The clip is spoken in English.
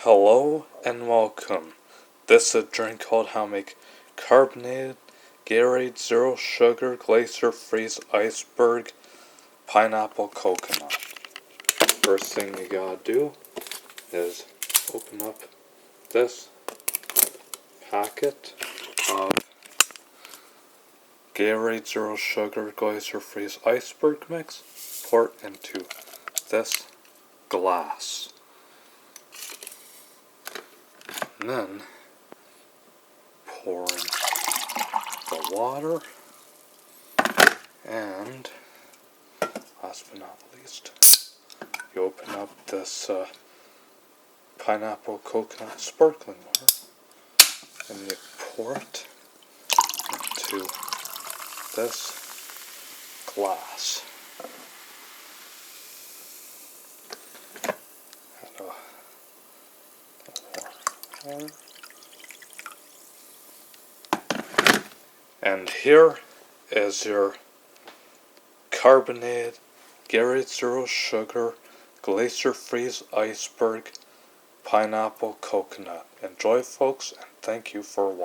Hello and welcome. This is a drink called how to make Carbonated Gatorade, Zero Sugar, Glacier, Freeze, Iceberg, Pineapple, Coconut. First thing you gotta do is open up this packet of Gatorade, Zero Sugar, Glacier, Freeze, Iceberg mix. Pour it into this glass. And then pour in the water, and last but not least, you open up this pineapple coconut sparkling water, and you pour it into this glass. And here is your Carbonated Gatorade, Zero Sugar, Glacier, Freeze, Iceberg, Pineapple, Coconut. Enjoy, folks, and thank you for watching.